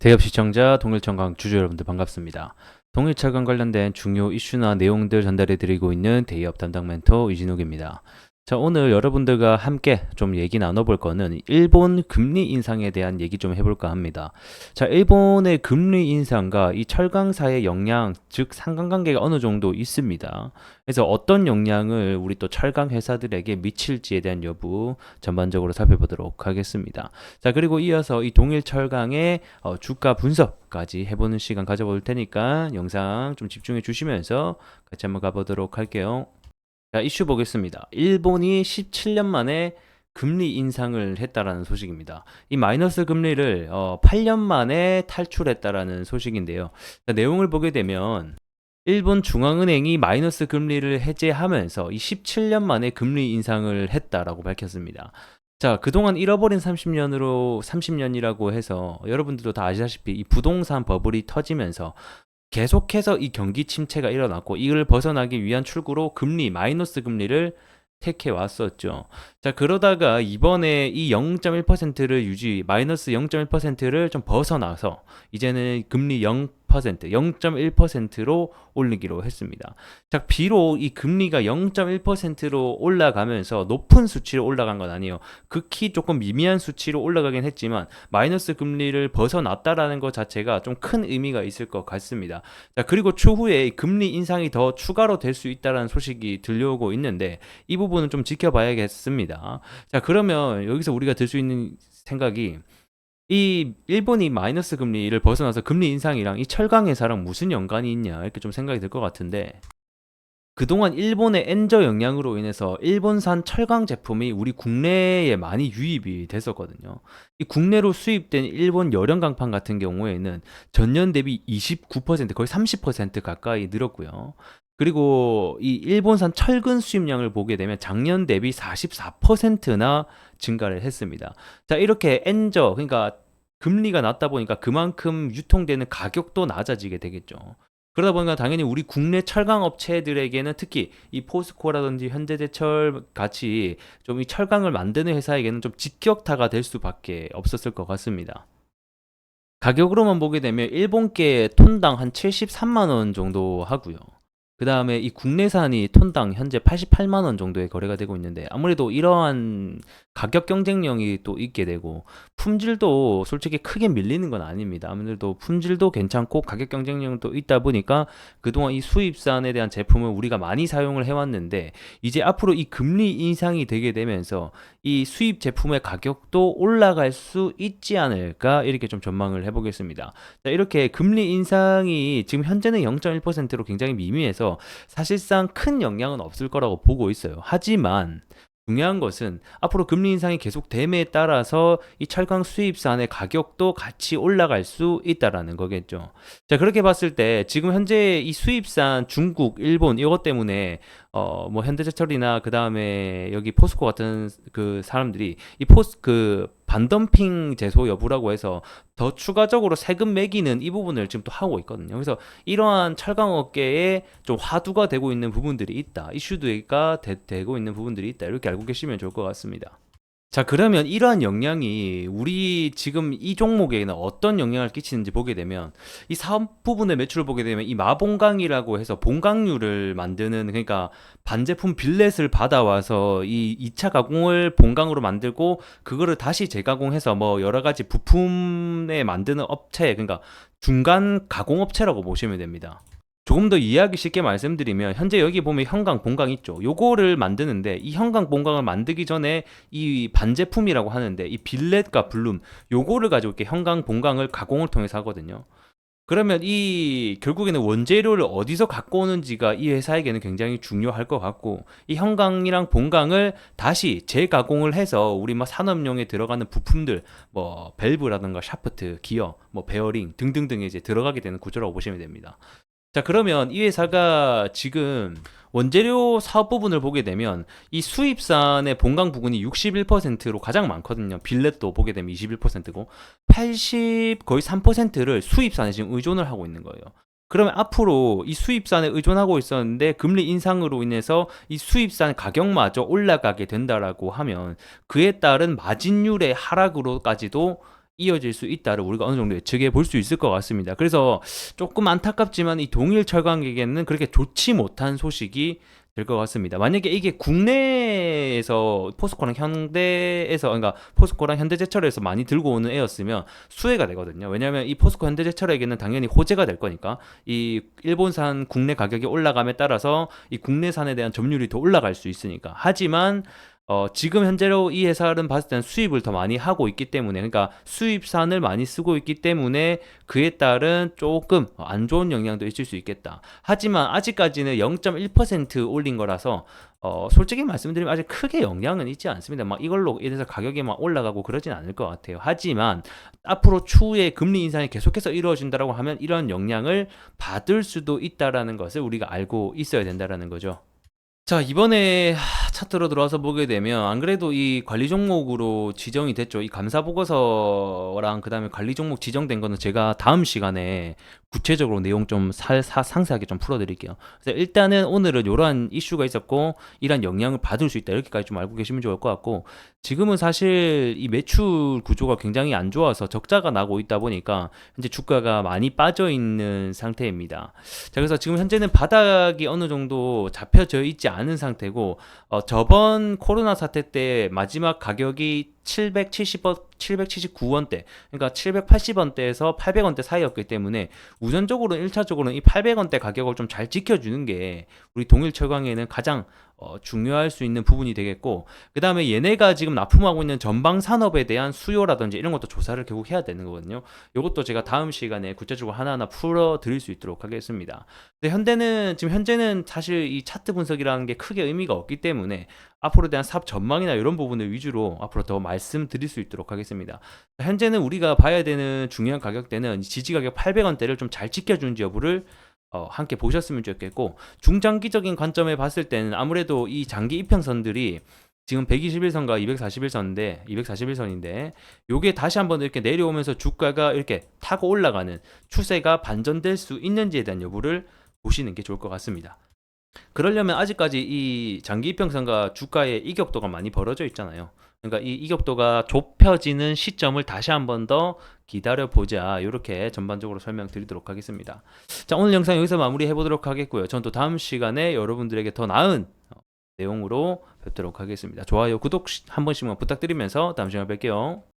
대업 시청자 동일청강 주주 여러분들 반갑습니다. 동일철강 관련된 중요 이슈나 내용들 전달해 드리고 있는 대기업 담당 멘토 이진욱입니다. 자, 오늘 여러분들과 함께 좀 얘기 나눠볼 거는 일본 금리 인상에 대한 얘기 좀 해볼까 합니다. 자, 일본의 금리 인상과 이 철강사의 영향, 즉 상관관계가 어느 정도 있습니다. 그래서 어떤 영향을 우리 또 철강 회사들에게 미칠지에 대한 여부 전반적으로 살펴보도록 하겠습니다. 자, 그리고 이어서 이 동일철강의 주가 분석까지 해보는 시간 가져볼 테니까 영상 좀 집중해 주시면서 같이 한번 가보도록 할게요. 자, 이슈 보겠습니다. 일본이 17년 만에 금리 인상을 했다라는 소식입니다. 이 마이너스 금리를 8년 만에 탈출했다라는 소식인데요. 자, 내용을 보게 되면 일본 중앙은행이 마이너스 금리를 해제하면서 이 17년 만에 금리 인상을 했다라고 밝혔습니다. 자, 그동안 잃어버린 30년이라고 해서 여러분들도 다 아시다시피 이 부동산 버블이 터지면서 계속해서 이 경기 침체가 일어났고 이걸 벗어나기 위한 출구로 금리, 마이너스 금리를 택해 왔었죠. 자, 그러다가 이번에 이 0.1%를 마이너스 0.1%를 좀 벗어나서 이제는 금리 0.1%로 올리기로 했습니다. 자, 비록 이 금리가 0.1%로 올라가면서 높은 수치로 올라간 건 아니에요. 극히 조금 미미한 수치로 올라가긴 했지만 마이너스 금리를 벗어났다라는 것 자체가 좀 큰 의미가 있을 것 같습니다. 자, 그리고 추후에 금리 인상이 더 추가로 될 수 있다는 소식이 들려오고 있는데 이 부분은 좀 지켜봐야겠습니다. 자, 그러면 여기서 우리가 들 수 있는 생각이 이 일본이 마이너스 금리를 벗어나서 금리 인상이랑 이 철강 회사랑 무슨 연관이 있냐 이렇게 좀 생각이 들 것 같은데 그동안 일본의 엔저 영향으로 인해서 일본산 철강 제품이 우리 국내에 많이 유입이 됐었거든요. 이 국내로 수입된 일본 열연 강판 같은 경우에는 전년 대비 29% 거의 30% 가까이 늘었고요. 그리고 이 일본산 철근 수입량을 보게 되면 작년 대비 44%나 증가를 했습니다. 자, 이렇게 엔저 그러니까 금리가 낮다 보니까 그만큼 유통되는 가격도 낮아지게 되겠죠. 그러다 보니까 당연히 우리 국내 철강 업체들에게는 특히 이 포스코라든지 현대제철 같이 좀 이 철강을 만드는 회사에게는 좀 직격타가 될 수밖에 없었을 것 같습니다. 가격으로만 보게 되면 일본계 톤당 한 73만 원 정도 하고요. 그 다음에 이 국내산이 톤당 현재 88만 원 정도에 거래가 되고 있는데 아무래도 이러한 가격 경쟁력이 또 있게 되고 품질도 솔직히 크게 밀리는 건 아닙니다. 아무래도 품질도 괜찮고 가격 경쟁력도 있다 보니까 그동안 이 수입산에 대한 제품을 우리가 많이 사용을 해왔는데 이제 앞으로 이 금리 인상이 되게 되면서 이 수입 제품의 가격도 올라갈 수 있지 않을까 이렇게 좀 전망을 해보겠습니다. 자, 이렇게 금리 인상이 지금 현재는 0.1%로 굉장히 미미해서 사실상 큰 영향은 없을 거라고 보고 있어요. 하지만 중요한 것은 앞으로 금리 인상이 계속됨에 따라서 이 철강 수입산의 가격도 같이 올라갈 수 있다라는 거겠죠. 자, 그렇게 봤을 때 지금 현재 이 수입산 중국, 일본 이것 때문에 뭐 현대제철이나 그 다음에 여기 포스코 같은 그 사람들이 이 반덤핑 제소 여부라고 해서 더 추가적으로 세금 매기는 이 부분을 지금 또 하고 있거든요. 그래서 이러한 철강 업계에 좀 화두가 되고 있는 부분들이 있다. 이슈가 되고 있는 부분들이 있다. 이렇게 알고 계시면 좋을 것 같습니다. 자, 그러면 이러한 영향이 우리 지금 이 종목에는 어떤 영향을 끼치는지 보게 되면 이 사업 부분의 매출을 보게 되면 이 마봉강이라고 해서 본강유를 만드는 그러니까 반제품 빌렛을 받아와서 이 2차 가공을 본강으로 만들고 그거를 다시 재가공해서 뭐 여러 가지 부품에 만드는 업체 그러니까 중간 가공업체라고 보시면 됩니다. 조금 더 이해하기 쉽게 말씀드리면 현재 여기 보면 형광, 본광 있죠. 요거를 만드는데 이 형광, 본광을 만들기 전에 이 반제품이라고 하는데 이 빌렛과 블룸 요거를 가지고 이렇게 형광, 본광을 가공을 통해서 하거든요. 그러면 이 결국에는 원재료를 어디서 갖고 오는지가 이 회사에게는 굉장히 중요할 것 같고 이 형광이랑 본광을 다시 재가공을 해서 우리 막 산업용에 들어가는 부품들 뭐 밸브라든가 샤프트, 기어, 뭐 베어링 등등등에 이제 들어가게 되는 구조라고 보시면 됩니다. 자, 그러면 이 회사가 지금 원재료 사업 부분을 보게 되면 이 수입산의 본강 부분이 61%로 가장 많거든요. 빌렛도 보게 되면 21%고 80 거의 3%를 수입산에 지금 의존을 하고 있는 거예요. 그러면 앞으로 이 수입산에 의존하고 있었는데 금리 인상으로 인해서 이 수입산 가격마저 올라가게 된다라고 하면 그에 따른 마진율의 하락으로까지도 이어질 수 있다를 우리가 어느 정도 예측해 볼 수 있을 것 같습니다. 그래서 조금 안타깝지만 이 동일 철강에게는 그렇게 좋지 못한 소식이 될 것 같습니다. 만약에 이게 국내에서 포스코랑 현대에서, 그러니까 포스코랑 현대제철에서 많이 들고 오는 애였으면 수혜가 되거든요. 왜냐하면 이 포스코 현대제철에게는 당연히 호재가 될 거니까 이 일본산 국내 가격이 올라감에 따라서 이 국내산에 대한 점유율이 더 올라갈 수 있으니까. 하지만 지금 현재로 이 회사는 봤을 때는 수입을 더 많이 하고 있기 때문에, 그러니까 수입산을 많이 쓰고 있기 때문에 그에 따른 조금 안 좋은 영향도 있을 수 있겠다. 하지만 아직까지는 0.1% 올린 거라서 솔직히 말씀드리면 아직 크게 영향은 있지 않습니다. 막 이걸로 인해서 가격이 막 올라가고 그러진 않을 것 같아요. 하지만 앞으로 추후에 금리 인상이 계속해서 이루어진다라고 하면 이런 영향을 받을 수도 있다라는 것을 우리가 알고 있어야 된다라는 거죠. 자, 이번에 차트로 들어와서 보게 되면 안 그래도 이 관리 종목으로 지정이 됐죠. 이 감사 보고서랑 그다음에 관리 종목 지정된 거는 제가 다음 시간에 구체적으로 내용 좀 상세하게 좀 풀어드릴게요. 그래서 일단은 오늘은 이러한 이슈가 있었고 이런 영향을 받을 수 있다, 이렇게까지 좀 알고 계시면 좋을 것 같고, 지금은 사실 이 매출 구조가 굉장히 안 좋아서 적자가 나고 있다 보니까 현재 주가가 많이 빠져 있는 상태입니다. 자, 그래서 지금 현재는 바닥이 어느 정도 잡혀져 있지 않은 상태고, 저번 코로나 사태 때 마지막 가격이 779원대, 그러니까 780원대에서 800원대 사이였기 때문에 우선적으로 1차적으로는 이 800원대 가격을 좀 잘 지켜주는 게 우리 동일철강에는 가장 중요할 수 있는 부분이 되겠고, 그 다음에 얘네가 지금 납품하고 있는 전방 산업에 대한 수요라든지 이런 것도 조사를 결국 해야 되는 거거든요. 이것도 제가 다음 시간에 구체적으로 하나하나 풀어 드릴 수 있도록 하겠습니다. 근데 현재는 사실 이 차트 분석이라는 게 크게 의미가 없기 때문에 앞으로 대한 사업 전망이나 이런 부분을 위주로 앞으로 더 말씀드릴 수 있도록 하겠습니다. 현재는 우리가 봐야 되는 중요한 가격대는 지지 가격 800원대를 좀 잘 지켜주는지 여부를 함께 보셨으면 좋겠고, 중장기적인 관점에 봤을 때는 아무래도 이 장기 이평선들이 지금 121선과 241선인데 요게 다시 한번 이렇게 내려오면서 주가가 이렇게 타고 올라가는 추세가 반전될 수 있는지에 대한 여부를 보시는 게 좋을 것 같습니다. 그러려면 아직까지 이 장기 이평선과 주가의 이격도가 많이 벌어져 있잖아요. 그러니까 이 이격도가 좁혀지는 시점을 다시 한번 더 기다려 보자, 이렇게 전반적으로 설명드리도록 하겠습니다. 자, 오늘 영상 여기서 마무리해 보도록 하겠고요. 전 또 다음 시간에 여러분들에게 더 나은 내용으로 뵙도록 하겠습니다. 좋아요, 구독 한 번씩만 부탁드리면서 다음 시간에 뵐게요.